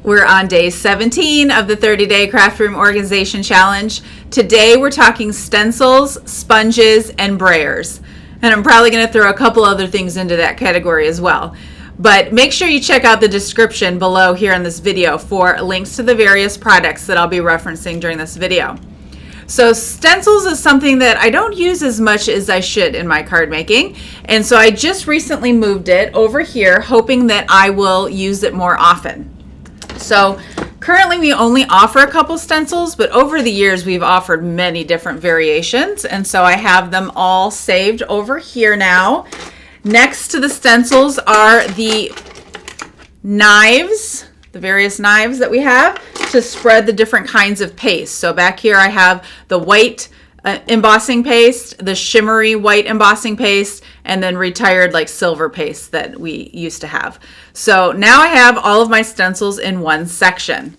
We're on day 17 of the 30-day craft room organization challenge. Today we're talking stencils, sponges, and brayers. And I'm probably going to throw a couple other things into that category as well. But make sure you check out the description below here in this video for links to the various products that I'll be referencing during this video. So stencils is something that I don't use as much as I should in my card making. And so I just recently moved it over here, hoping that I will use it more often. So currently we only offer a couple stencils, but over the years we've offered many different variations. And so I have them all saved over here now. Next to the stencils are the knives, the various knives that we have to spread the different kinds of paste. So back here I have the white embossing paste, the shimmery white embossing paste, and then retired like silver paste that we used to have. So now I have all of my stencils in one section.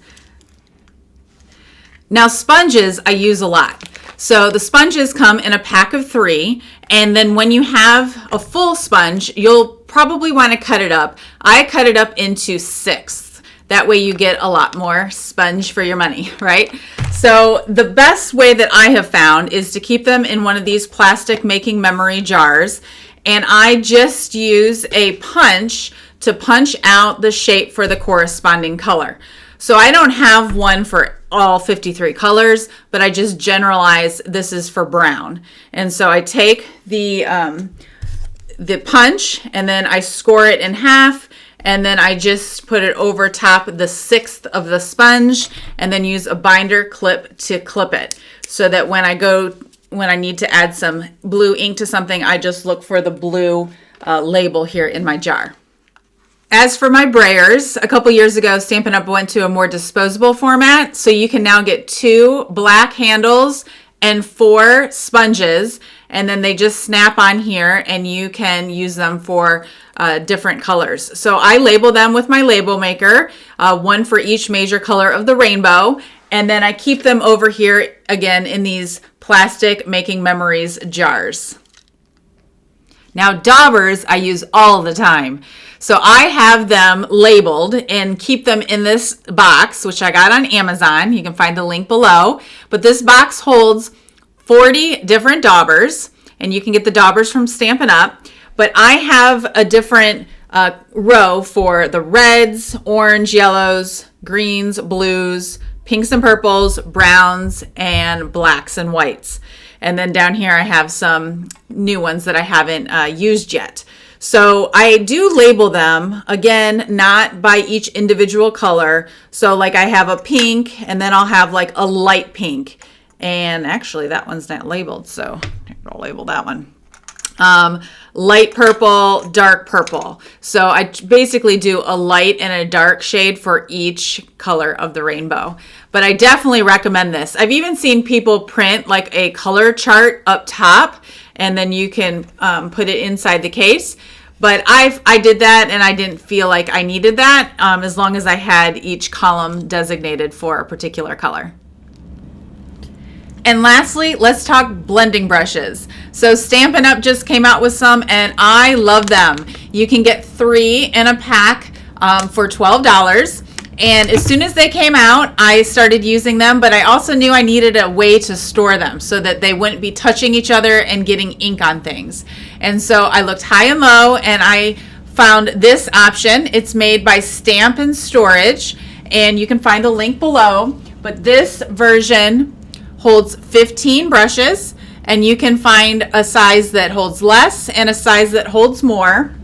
Now sponges I use a lot. So the sponges come in a pack of 3, and then when you have a full sponge, you'll probably want to cut it up. I cut it up into 6. That way you get a lot more sponge for your money, right? So the best way that I have found is to keep them in one of these plastic making memory jars, and I just use a punch to punch out the shape for the corresponding color. So I don't have one for all 53 colors, but I just generalize this is for brown. And so I take the punch and then I score it in half, and then I just put it over top the 6th of the sponge and then use a binder clip to clip it so that when I need to add some blue ink to something, I just look for the blue label here in my jar. As for my brayers, a couple years ago, Stampin' Up! Went to a more disposable format, so you can now get 2 black handles and 4 sponges, and then they just snap on here and you can use them for different colors. So I label them with my label maker, one for each major color of the rainbow, and then I keep them over here again in these plastic making memories jars. Now daubers I use all the time. So I have them labeled and keep them in this box, which I got on Amazon. You can find the link below. But this box holds 40 different daubers, and you can get the daubers from Stampin' Up! But I have a different row for the reds, orange, yellows, greens, blues, pinks and purples, browns, and blacks and whites. And then down here I have some new ones that I haven't used yet. So I do label them, again, not by each individual color. So like I have a pink, and then I'll have like a light pink. And actually that one's not labeled, so I'll label that one. Light purple, dark purple. So I basically do a light and a dark shade for each color of the rainbow. But I definitely recommend this. I've even seen people print like a color chart up top, and then you can put it inside the case. But I did that and I didn't feel like I needed that as long as I had each column designated for a particular color. And lastly, let's talk blending brushes. So Stampin' Up! Just came out with some and I love them. You can get 3 in a pack for $12. And as soon as they came out, I started using them, but I also knew I needed a way to store them so that they wouldn't be touching each other and getting ink on things. And so I looked high and low and I found this option. It's made by Stamp & Storage, and you can find the link below. But this version holds 15 brushes, and you can find a size that holds less and a size that holds more.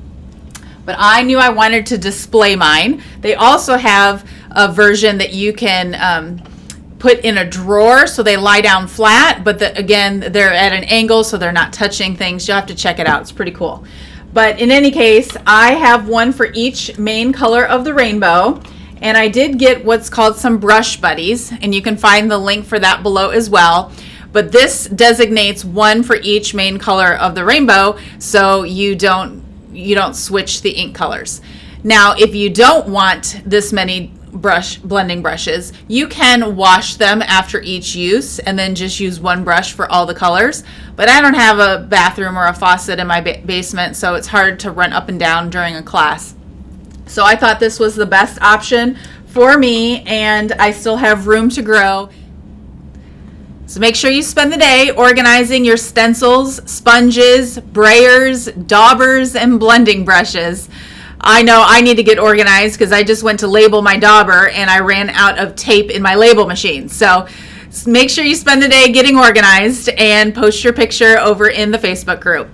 But I knew I wanted to display mine. They also have a version that you can put in a drawer so they lie down flat, but again, they're at an angle so they're not touching things. You'll have to check it out. It's pretty cool. But in any case, I have one for each main color of the rainbow, and I did get what's called some brush buddies, and you can find the link for that below as well. But this designates one for each main color of the rainbow, so you don't switch the ink colors. Now, if you don't want this many blending brushes, you can wash them after each use and then just use one brush for all the colors. But I don't have a bathroom or a faucet in my basement, so it's hard to run up and down during a class. So I thought this was the best option for me, and I still have room to grow. So make sure you spend the day organizing your stencils, sponges, brayers, daubers, and blending brushes. I know I need to get organized because I just went to label my dauber and I ran out of tape in my label machine. So make sure you spend the day getting organized and post your picture over in the Facebook group.